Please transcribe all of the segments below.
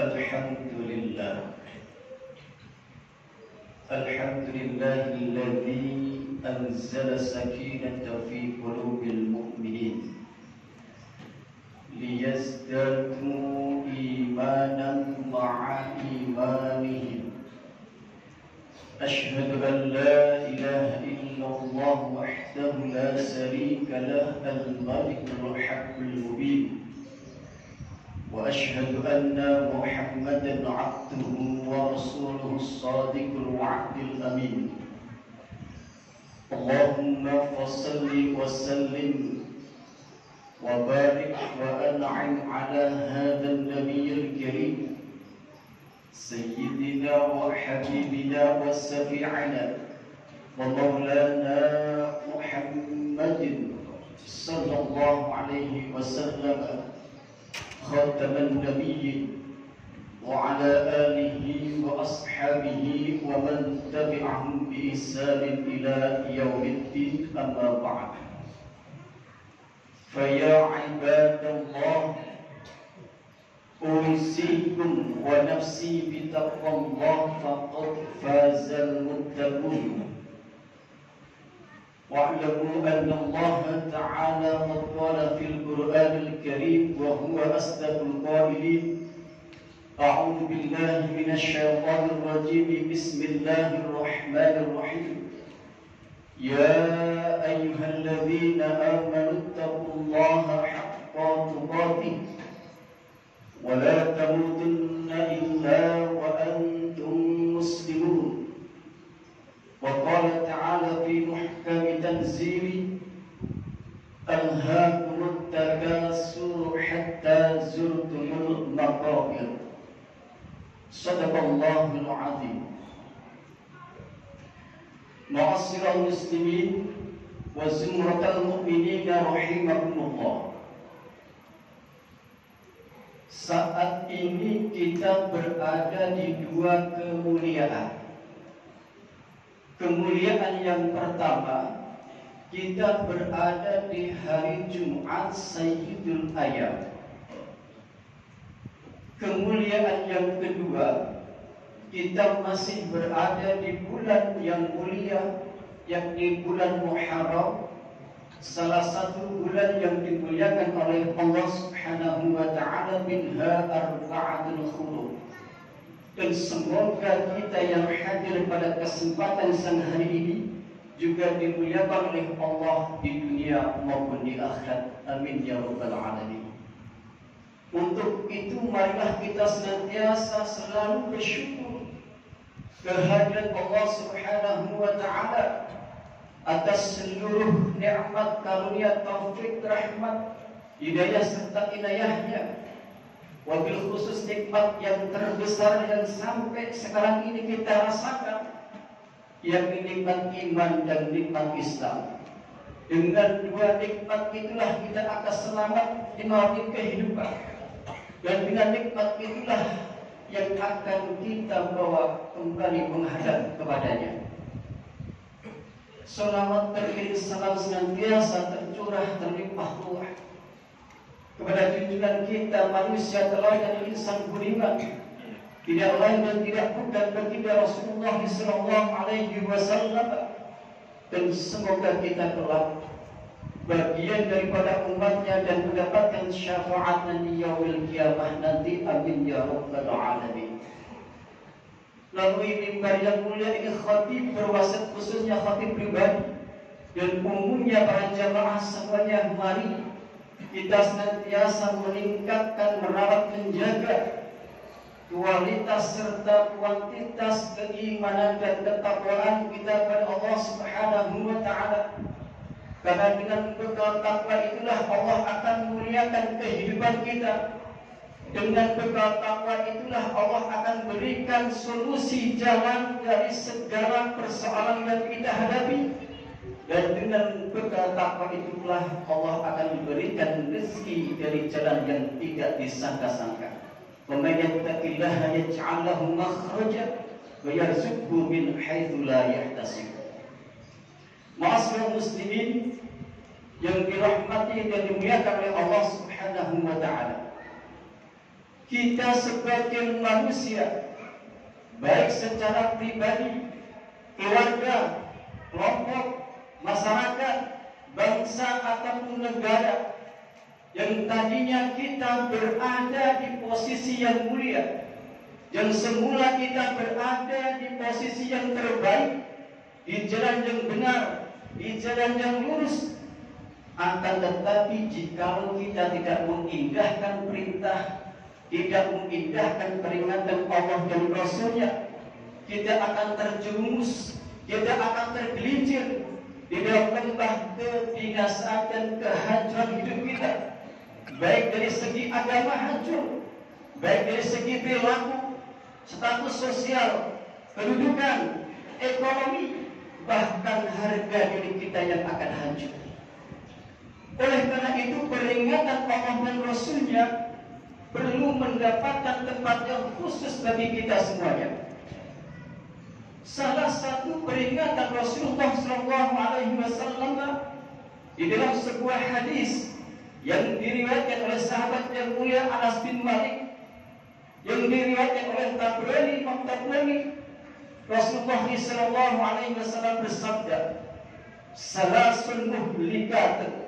الحمد لله الذي أنزل السكينة في قلوب المؤمنين ليزدادوا إيمانا مع إيمانهم. أشهد أن لا إله إلا الله وحده لا شريك له الملك الحق المبين، وأشهد أن محمدا عبده ورسوله الصادق الوعد الأمين. اللهم فصل وسلم وبارك وأنعم على هذا النبي الكريم سيدنا وحبيبنا وشفيعنا ومولانا محمد صلى الله عليه وسلم خاتم النبيين وعلى آله وأصحابه ومن تبعهم بإحسان إلى يوم الدين. أما بعد، فيا عباد الله، أوصيكم ونفسي بتقوى الله فقد فاز المتقون. واعلموا أن الله تعالى قد قال في القرآن الكريم وهو أصدق القائلين: أعوذ بالله من الشيطان الرجيم، بسم الله الرحمن الرحيم. يا أيها الذين آمنوا اتقوا الله حق تقاته ولا تموتن إلا وأنتم مسلمون. وقال تعالى في محكم تنزيله: ألهاكم التكاثر حتى زرتم المقابر. صدق الله العظيم. معاشر المسلمين وزمرة المؤمنين رحمكمullah. Saat ini kita berada di dua kemuliaan. Kemuliaan yang pertama, kita berada di hari Jumat Sayyidul Ayyam. Kemuliaan yang kedua, kita masih berada di bulan yang mulia, yakni bulan Muharram, salah satu bulan yang dimuliakan oleh Allah Subhanahu wa ta'ala, minha arba'atul hurum. Dan semoga kita yang hadir pada kesempatan siang hari ini juga dimuliakan oleh Allah di dunia maupun di akhirat. Amin ya rabbal alamin. Untuk itu marilah kita senantiasa selalu bersyukur kehadiran Allah Subhanahu wa ta'ala atas seluruh nikmat, karunia, taufik, rahmat, hidayah serta inayahnya. Wabil khusus nikmat yang terbesar yang sampai sekarang ini kita rasakan, yakni nikmat iman dan nikmat Islam. Dengan dua nikmat itulah kita akan selamat di malam kehidupan, dan dengan nikmat itulah yang akan kita bawa kembali menghadap kepadanya. Selawat terkirim salam senantiasa tercurah terlimpah ruah kepada junjungan kita manusia teladan insan budiman, tidak lain dan tidak bukan baginda Rasulullah sallallahu alaihi wasallam. Dan semoga kita kelak bagian daripada umatnya dan mendapatkan syafaat nanti yaumil qiyamah nanti. Amin ya rabbal alamin. Lalu mimbar yang mulia ini khatib berwasiat, khususnya khatib pribadi dan umumnya para jamaah semuanya, mari kita senantiasa meningkatkan, merawat, menjaga kualitas serta kuantitas keimanan dan ketakwaan kita kepada Allah Subhanahu wa ta'ala. Karena dengan bekal takwa itulah Allah akan memuliakan kehidupan kita. Dengan bekal takwa itulah Allah akan berikan solusi jalan dari segala persoalan yang kita hadapi. Dan dengan bekal takwa itulah Allah akan memberikan rezeki dari jalan yang tidak disangka-sangka. Wa may yattaqillaha yaj'al lahu makhraja wa yarzuqhu min haitsu la yahtasib. Ma'asyiral muslimin yang dirahmati dan dimuliakan oleh Allah Subhanahu wa ta'ala. kita sebagai manusia, baik secara pribadi, keluarga, kelompok, masyarakat, bangsa ataupun negara, yang tadinya kita berada di posisi yang mulia, yang semula kita berada di posisi yang terbaik, di jalan yang benar, di jalan yang lurus. Akan tetapi jikalau kita tidak mengindahkan perintah, tidak mengindahkan peringatan Allah dan Rasulnya, kita akan terjerumus, kita akan tergelincir di dalam lembah kebinasaan dan kehancuran hidup kita, baik dari segi agama hancur, baik dari segi perilaku, status sosial, kedudukan, ekonomi, bahkan harga diri kita yang akan hancur. Oleh karena itu peringatan Allah dan Rasulnya perlu mendapatkan tempat yang khusus bagi kita semuanya. Salah satu peringatan Rasulullah SAW di dalam sebuah hadis yang diriwayatkan oleh sahabat yang mulia Anas bin Malik, yang diriwayatkan oleh Tabrani, Rasulullah SAW bersabda, "Salasun muhlikatun,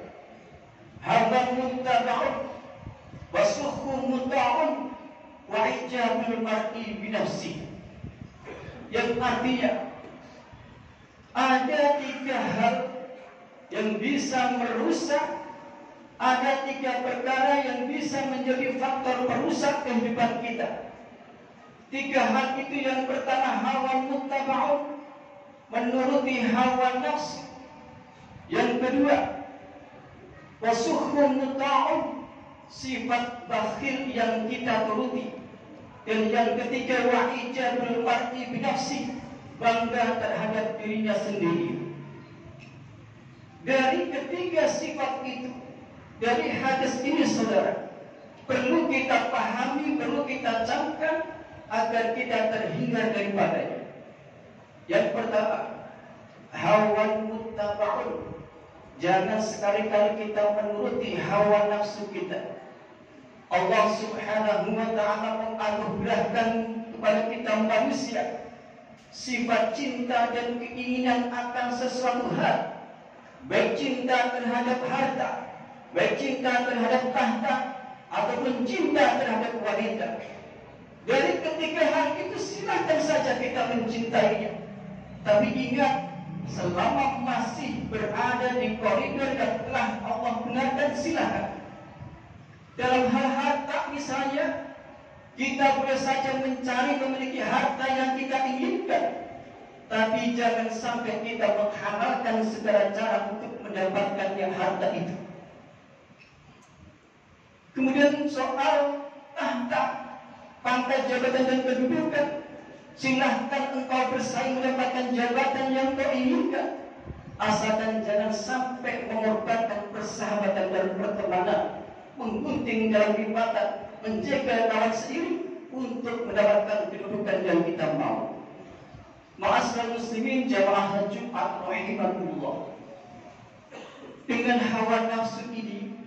hadza muttaba'un, wasukhu muta'un, wa ijabul mar'i binafsi." Yang artinya ada 3 hal yang bisa merusak, ada 3 perkara yang bisa menjadi faktor perusak kehidupan kita. 3 hal itu, yang pertama hawa muttaba'un, menuruti hawa nafsu. Yang kedua wasukhun muta'un, sifat bakhil yang kita turuti. Dan yang ketiga wa'ijabul mar'i binafsi, bangga terhadap dirinya sendiri. Dari ketiga sifat itu, dari hadis ini saudara, perlu kita pahami, perlu kita camkan agar kita terhindar daripadanya. Yang pertama, hawa muttaba'un, jangan sekali-kali kita menuruti hawa nafsu kita. Allah Subhanahu wa ta'ala menganugerahkan kepada kita manusia sifat cinta dan keinginan akan sesuatu hal, baik cinta terhadap harta, baik cinta terhadap tahta, ataupun cinta terhadap wanita. Dari ketiga hal itu silakan saja kita mencintainya, tapi ingat, selama masih berada di koridor yang telah Allah benarkan, silakan. Dalam hal harta misalnya, kita boleh saja mencari memiliki harta yang kita inginkan, tapi jangan sampai kita menghalalkan segala cara untuk mendapatkannya harta itu. Kemudian soal tahta, pangkat, jabatan dan kedudukan, silahkan engkau bersaing mendapatkan jabatan yang kau inginkan, asalkan jangan sampai mengorbankan persahabatan dan pertemanan, menggunting dalam ibadah, menjaga kawan seiring untuk mendapatkan kedudukan yang kita mau. Ma'asyiral muslimin jamaah Jumat rahimakumullah. Dengan hawa nafsu ini,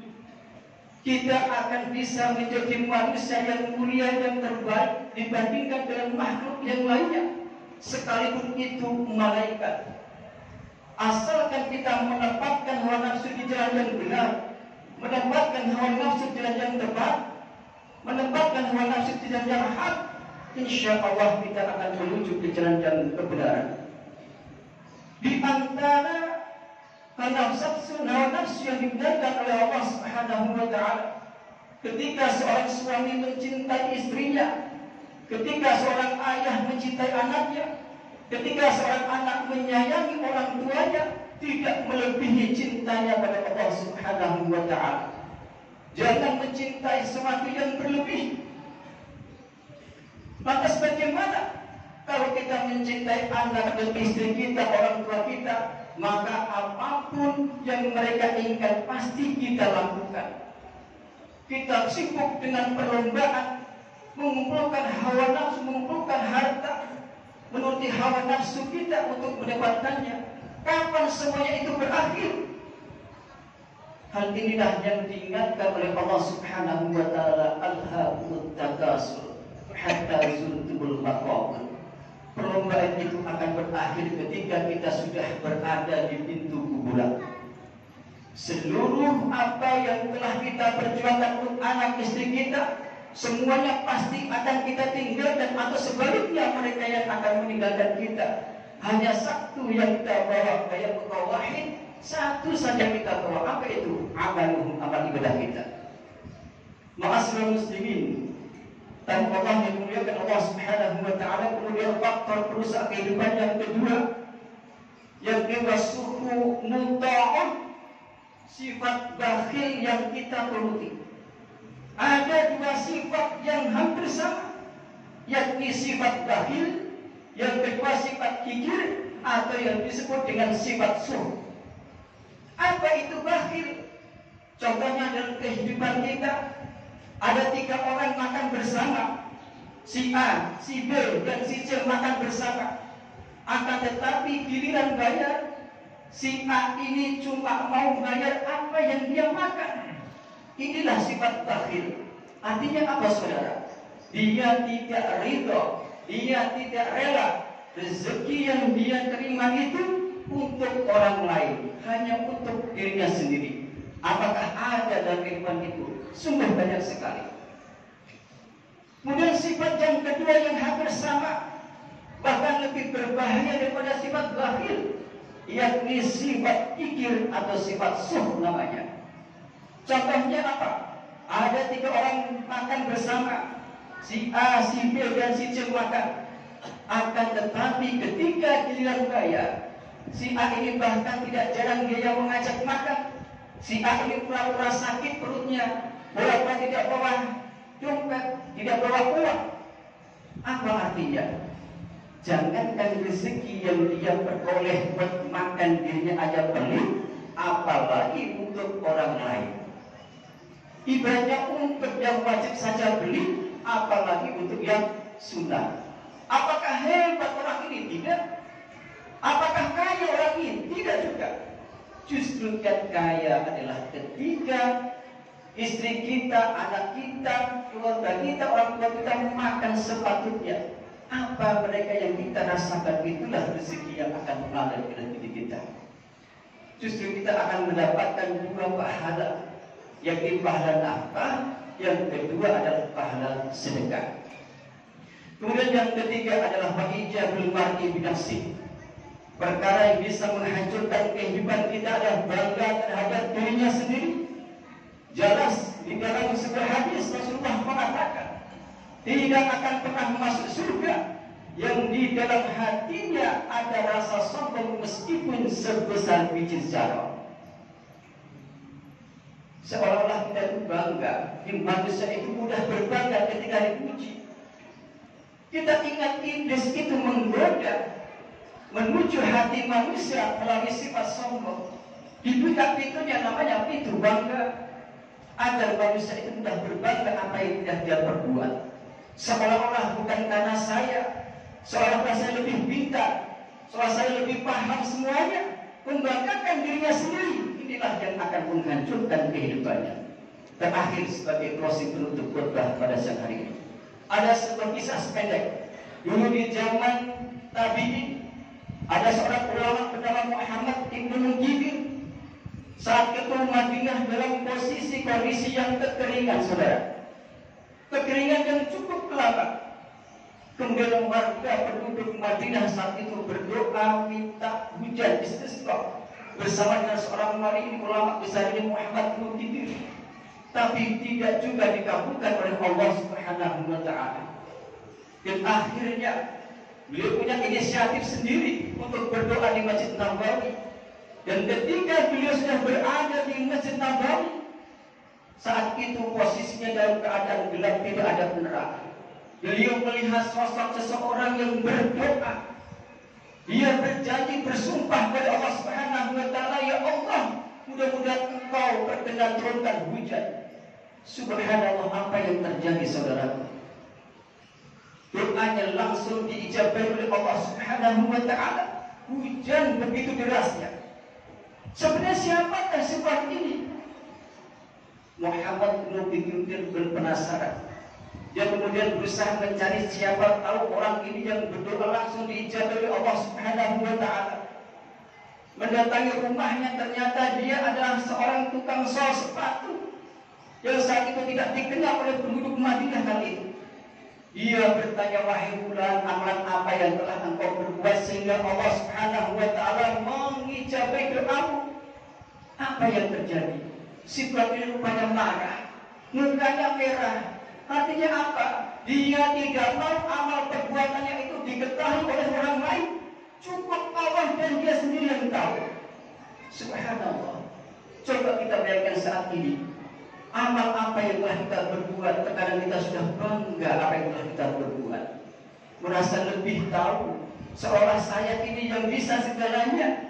kita akan bisa menjadi manusia yang mulia, yang terbaik dibandingkan dengan makhluk yang lainnya, sekalipun itu malaikat. Asalkan kita menempatkan hawa nafsu di jalan yang benar, menempatkan hawa nafsu di jalan yang tepat, menempatkan hawa nafsu di jalan yang hak, insya Allah kita akan menuju ke jalan-jalan kebenaran. Di antara hawa nafsu yang dibenarkan oleh Allah Subhanahu wa ta'ala, ketika seorang suami mencintai istrinya, ketika seorang ayah mencintai anaknya, ketika seorang anak menyayangi orang tuanya, tidak melebihi cintanya pada Allah Subhanahu wa ta'ala. Jangan mencintai sesuatu yang berlebih. Lantas bagaimana kalau kita mencintai anak dan istri kita, orang tua kita, maka apapun yang mereka inginkan pasti kita lakukan. Kita sibuk dengan perlombaan, mengumpulkan hawa nafsu, mengumpulkan harta, menuruti hawa nafsu kita untuk mendapatkannya. Kapan semuanya itu berakhir? Hal inilah yang diingatkan oleh Allah Subhanahu wa taala, alhaqut takasur hatta zurtumul maqabir. Perlombaan itu akan berakhir ketika kita sudah berada di pintu kuburan. Seluruh apa yang telah kita perjuangkan untuk anak istri kita, semuanya pasti akan kita tinggalkan, atau sebaliknya mereka yang akan meninggalkan kita. Hanya satu yang kita bawa, kayak bekal wahid, satu saja kita bawa. Apa itu? Amaluhum, amal ibadah kita. Ma'asyiral muslimin, dan Allah yang muliakan Allah Subhanahu wa taala, kemudian faktor perusak kehidupan yang kedua, yang wasuhu muta'ah, sifat bakhil yang kita turuti. Ada dua sifat yang hampir sama, yakni sifat bakhil, yang kedua sifat kikir, atau yang disebut dengan sifat suh. Apa itu bakhil? Contohnya dalam kehidupan kita, ada 3 orang makan bersama, si A, si B, dan si C makan bersama. Akan tetapi giliran bayar, si A ini cuma mau bayar apa yang dia makan. Inilah sifat bakhil. Artinya apa, saudara? Dia tidak ridho, dia tidak rela rezeki yang dia terima itu untuk orang lain, hanya untuk dirinya sendiri. Apakah ada dalam kehidupan itu? Sungguh banyak sekali. Kemudian sifat yang kedua yang hampir sama, bahkan lebih berbahaya daripada sifat bakhil, yakni sifat kikir atau sifat suh namanya. Contohnya apa? Ada 3 orang makan bersama, si A, si B, dan si C makan. Akan tetapi ketika giliran bayar, si A ini bahkan tidak jarang dia yang mengajak makan. Si A ini pura-pura sakit perutnya, pura-pura tidak bawa dompet, tidak bawa uang. Apa artinya? Jangankan rezeki yang dia peroleh buat makan dirinya aja pelit, apalagi untuk orang lain. Ibaratnya untuk yang wajib saja beli, apalagi untuk yang sunnah. Apakah hebat orang ini? Tidak. Apakah kaya orang ini? Tidak juga. Justru yang kaya adalah ketika istri kita, anak kita, keluarga kita, orang tua kita makan sepatutnya. Apa mereka yang kita rasakan, itulah rezeki yang akan mengalir ke diri kita. Justru kita akan mendapatkan 2 pahala, yakni pahala nafkah, yang kedua adalah pahala sedekah. Kemudian yang ketiga adalah ijabul mar'i binafsi. Perkara yang bisa menghancurkan kehidupan kita adalah bangga terhadap dirinya sendiri. Jelas di dalam sebuah hadis Rasulullah mengatakan, tidak akan pernah masuk surga yang di dalam hatinya ada rasa sombong meskipun sebesar biji zarah. Seolah-olah kita itu bangga, manusia itu mudah berbangga ketika dipuji. Kita ingat iblis itu menggoda menuju hati manusia melalui sifat sombong. Dibuka pintunya, namanya pintu bangga, agar manusia itu mudah berbangga apa yang tidak dia perbuat. Seolah-olah bukan karena saya, seolah-olah saya lebih pintar, seolah saya lebih paham semuanya, membanggakan dirinya sendiri. Inilah yang akan menghancurkan kehidupannya. Terakhir sebagai closing penutup khotbah pada siang hari ini, ada sebuah kisah pendek. Dulu di zaman tabi'in, ada seorang ulama bernama Muhammad Ibnu Munjibir. Saat itu Madinah dalam kondisi yang kekeringan, saudara. Kekeringan yang cukup lama. Kemudian warga penduduk Madinah saat itu berdoa minta hujan istisqa bersama dengan seorang wali ulama besar ini Muhammad Ibnu Munjibir. Tapi tidak juga dikabulkan oleh Allah Subhanahu wa taala. Dan akhirnya beliau punya inisiatif sendiri untuk berdoa di Masjid Nabawi. Dan ketika beliau sudah berada di Masjid Nabawi, saat itu posisinya dalam keadaan gelap, tidak ada penerangan. Beliau melihat sosok seseorang yang berdoa. Dia berjanji, bersumpah kepada Allah Subhanahu wa taala, ya Allah, mudah-mudahan Engkau berkenan turunkan hujan. Subhanallah, apa yang terjadi, saudara? Doanya langsung diijabahi oleh Allah Subhanahu wa taala. Hujan begitu derasnya. Sebenarnya siapakah sifat ini? Muhammad bin berpenasaran. Dia kemudian berusaha mencari siapa tahu orang ini yang berdoa langsung diijabah oleh Allah Subhanahu wa taala. Mendatangi rumahnya, ternyata dia adalah seorang tukang sol sepatu yang saat itu tidak dikenal oleh penduduk Madinah kali itu. Dia bertanya, wahai fulan, amalan apa yang telah engkau berbuat sehingga Allah Subhanahu wa taala mengijabahi doamu? Apa yang terjadi? Si fulan ini rupanya marah, mukanya merah. Artinya apa? Dia tidak mau amal perbuatannya itu diketahui oleh orang lain. Cukup Allah dan dia sendiri yang tahu. Subhanallah. Coba kita bayangkan saat ini, amal apa yang telah kita berbuat, terkadang kita sudah bangga apa yang telah kita berbuat, merasa lebih tahu, seolah saya ini yang bisa segalanya.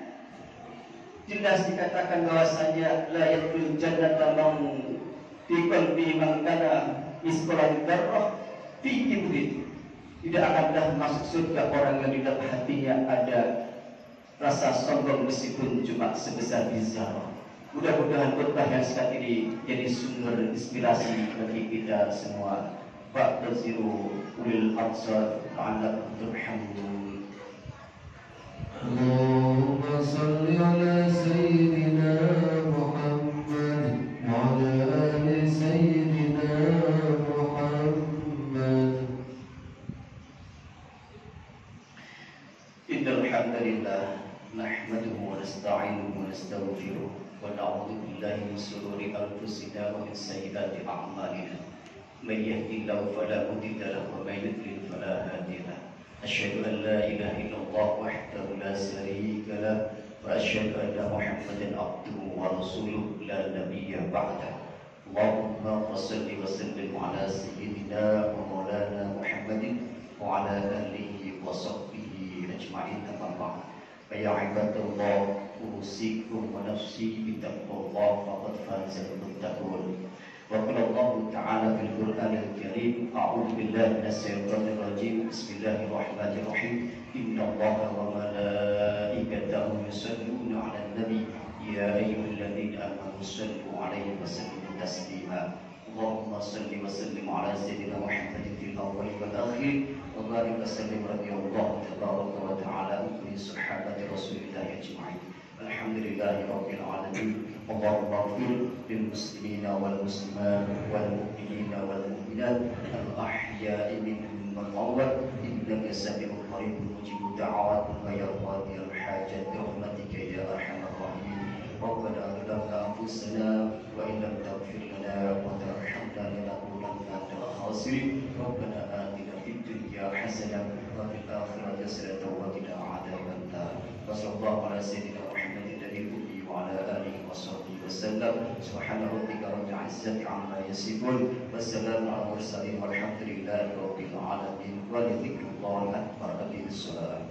Jelas dikatakan bahwasanya la yadkhulul jannata man fi qalbi man kana misqal dzarrah fi kibrin. Tidak akan masuk surga orang yang di dalam hatinya ada rasa sombong meskipun cuma sebesar zarrah. Mudah-mudahan khutbah yang saat ini jadi sumber inspirasi bagi kita semua. Fa'taziru ulil absar la'allakum turhamun. Allahumma salli ala sayyidina Muhammad wa ala ali sayyidina Muhammad. Innal hamdalillah nahmaduhu wa nasta'inuhu wa nastaghfiruh wa na'udzu billahi min shururi anfusina wa min sayyiati a'malina. May yahdihillahu fala mudilla lahu wa may yudlil fala hadiya lahu. Asyhadu an la ilaha illallah wahdahu la syarika lahu wa asyhadu anna Muhammadan abduhu wa rasuluhu la nabiyya ba'dahu. Allahumma shalli wa sallim ala sayyidina wa maulana Muhammadin wa ala alihi wa sahbihi ajma'in. Amma ba'd. Ya ibadallah, usikum wa nafsi bittaqwallah faqad fazal muttaqun. Wa qala Allah ta'ala fil Qur'anil Karim, a'udzu billahi minasyaitonir rajim. Bismillahirrahmanirrahim. Innallaha wa malaikatahu yusholluna 'alan nabi ya ayyuhalladzina amanu shallu 'alaihi wa sallimu taslima. Allahumma shalli wa sallim 'ala sayyidina Muhammadin fil awwal wal akhir. وبارك وسلم رضي الله تبارك وتعالى من صحابة رسول الله أجمعين. الحمد لله رب العالمين. اللهم اغفر للمسلمين والمسلمات والمؤمنين والمؤمنات الأحياء منهم والأموات إنك سميع قريب مجيب الدعوات ويا قاضي الحاجات برحمتك يا أرحم الراحمين. ربنا ظلمنا أنفسنا وإن لم تغفر لنا وترحمنا لنكونن من الخاسرين. ربنا آتنا في الدنيا حسنة وفي الآخرة حسنة وقنا عذاب النار. وصلى الله على سيدنا محمد النبي الأمي وعلى آله وصحبه وسلم. سبحان ربك رب العزة عما يصفون والسلام على المرسلين والحمد لله رب العالمين. ولذكر الله أكبر. أقم الصلاة.